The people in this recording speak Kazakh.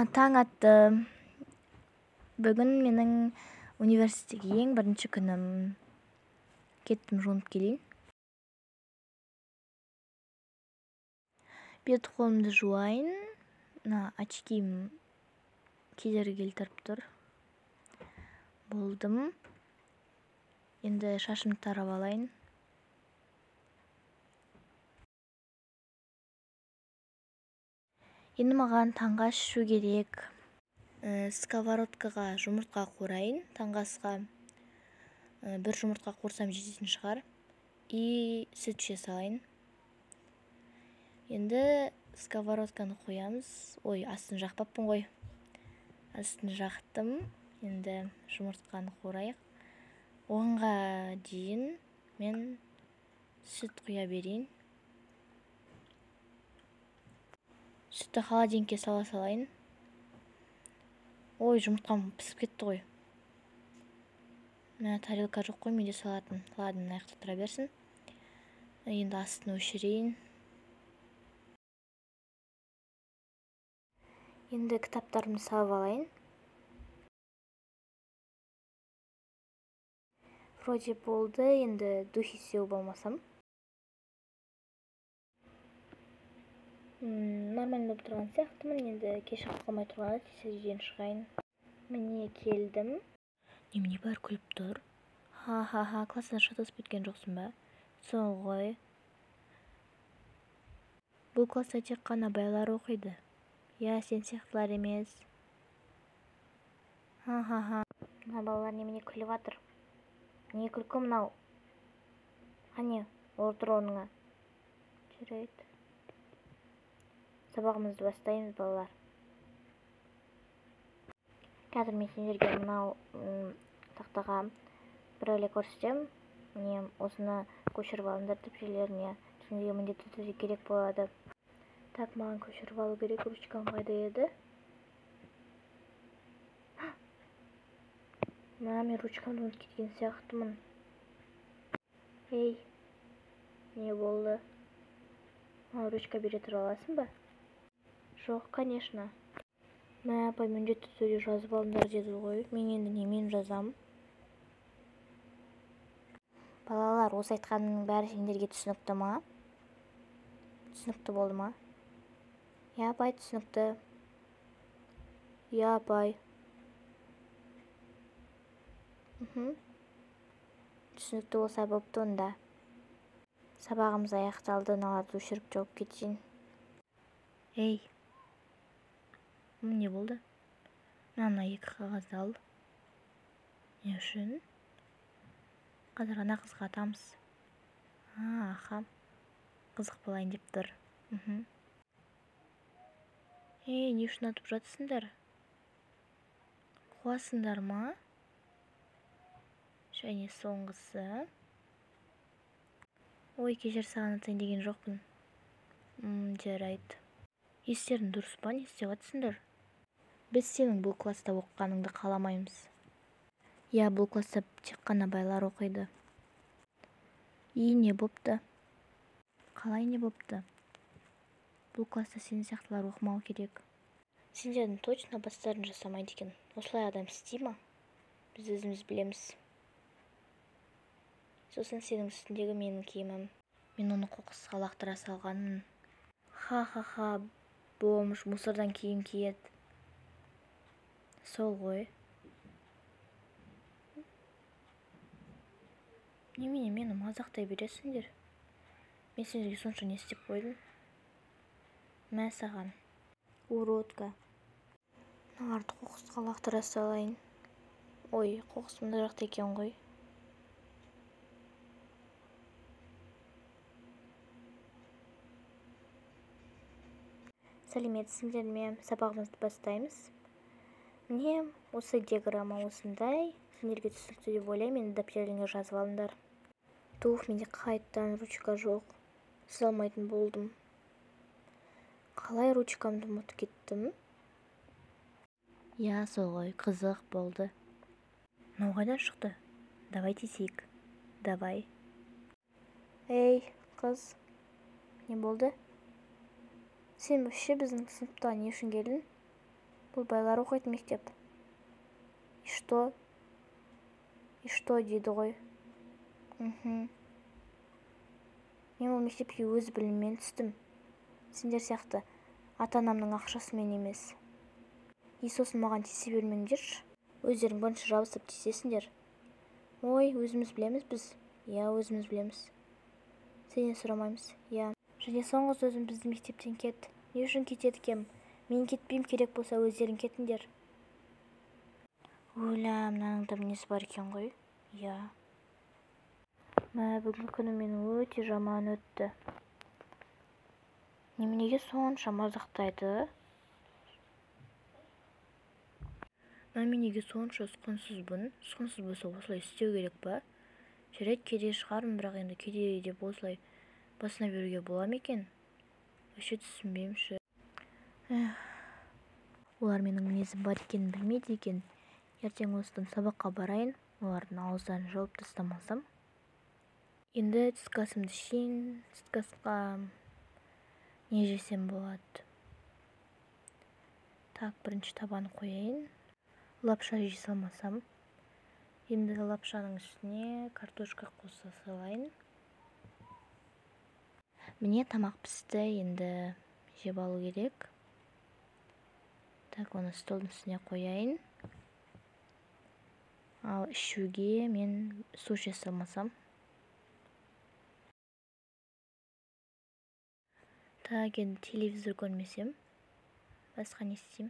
Таң атты. Бүгін менің университеттегі ең бірінші күнім. Кеттім, жуынып келейін. Бет қолымды жуайын. Очкиім кедергі келтіріп тұр. Болдым. Енді шашымды тарап алайын. Енді маған таңғы ас ішу керек. Сковородкаға жұмыртқа қурайын. Таңғы асқа бір жұмыртқа қурсам жететін шығар. И сүт іше салайын. Енді сковородканы қоямыз. Ой, астын жақпаппын ғой. Астын жақтым. Енді жұмыртқаны қурайық. Оғанға дейін мен сүт құя берейін. Сүтті холодильникке сала салайын. Ой, жұмыртқам пісіп кетті ғой. Тарелка жоқ қой, менде салатын. Ладно, аяқта тұра берсін. Енді астын өшірейін. Енді кітаптарымды салып алайын. Вроде болды, енді духи сеу болмасам. Нормально болып тұрған сияқтымын. Енді кешігіп қалмай тұрғанда тез шығайын. Міне келдім. Немене бәрі күліп тұр? Ха-ха-ха, класстан шатасып кеткен жоқсың ба? Сол ғой. Бұл класста тек қана байлар оқиды. Я, сен сияқтылар емес. Ха-ха-ха. Мына балалар немене күліп атыр? Не күлкі мынау? Қане, отыр орныңа. Жарайды. Сабағымызды бастаймыз, балалар. Қазір мен сендерге мынау тақтаға бір әле көрсетем. Міне осыны көшіріп алыңдар тіпшелеріне. Сендерге міндетті түрде керек болады. Так, маған көшіріп алу керек. Ручкам қайда еді? Мен ручкамды ұмытып кеткен сияқтымын. Ей, не болды? Ручка бере тұра аласың ба? Жоқ, конечно. Апай, міндетті түрде жазып алыңдар деді ғой. Мен енді немен жазам? Балалар, осы айтқанымның бәрі сендерге түсінікті ма? Түсінікті болды ма? Я, апай, түсінікті. Я, апай. Түсінікті болса бопты онда. Сабағымыз аяқталды, наларды өшіріп жауып кетейін. Ей, не болды? Мына екі қағазды ал. Не үшін? Қазір ана қызға атамыз. Аха, қызық болайын деп тұр. Ей, не үшін атып жатсыңдар? Қуасыңдар ма? Және соңғысы. Ой, кешір, саған атайын деген жоқпын. Жарайды. Естерің дұрыс па, не істеп жатсыңдар? Біз сенің бұл класста оқығаныңды қаламаймыз. Я, бұл класста тек қана байлар оқиды. И, не бопты? Қалай не бопты? Бұл класста сен сияқтылар оқымау керек. Сендердің точно бастарын жасамайды екен. Осылай адам істей ма? Біз өзіміз білеміз. Сосын сенің үстіндегі менің киімім. Мен оны қоқысқа лақтыра салғанмын. Ха-ха-ха, бомж, мусордан киім киеді. Сол ғой. Немене мені мазақтай бересіңдер? Мен сендерге сонша не істеп қойдым? Мә саған. Уродка. Мыналарды қоқысқа лақтыра салайын. Ой, қоқыс мына жақта екен ғой. Сәлеметсіңдер ме? Сабағымызды бастаймыз. Міне, осы диаграмма осындай. Сендерге түсінікті деп ойлаймын, енді дәптеріңе жазып алыңдар. Тух, менде қайтадан ручка жоқ. Сыз алмайтын болдым. Қалай ручкамды ұмытып кеттім? Я, сол ғой, қызық болды. Мынау қайдан шықты? Давай тесейік. Давай. Ей, қыз. Не болды? Сен вообще біздің сыныпта не үшін келдің? Бұл байлар оқитын мектеп. И что дейді ғой. Мен ол мектепке өз біліммен түстім. Сендер сияқты ата-анамның ақшасымен емес. И сосын маған тиісе бермеңдерші. Өздерің бірінші жабысып тиісесіңдер. Ой, өзіміз білеміз біз. Я, өзіміз білеміз. Сенен сұрамаймыз. Я. Және соңғы сөзім, біздің мектептен кет. Не үшін кетеді кем? Мен кетпейім, керек болса өздерің кетіңдер. Өлә, мынаның да мінез бар екен ғой. Я. Бүгінгі күні менің өте жаман өтті. Неменеге сонша мазақтайды? Мен неге сонша ұсқынсызбын? Ұсқынсыз болса осылай істеу керек па? Жарайды, кедей шығармын, бірақ енді кедей деп осылай басына беруге бола ма екен? Вообще түсінбеймін. Олар менің мінезім бар екенін білмейді екен. Ертең осыдан сабаққа барайын, олардың ауыздарын жауып тастамасам. Енді түскі асымды ішейін, түскі асқа не жесем болады? Так, бірінші табан қояйын. Лапша жей салмасам. Енді лапшаның үстіне картошка қоса салайын. Міне тамақ пісті, енді жеп алу керек. Так, оны столдың үстіне қояйын. Ал ішуге мен су іше салмасам. Так, енді телевизор көрмесем. Басқа не істеймін?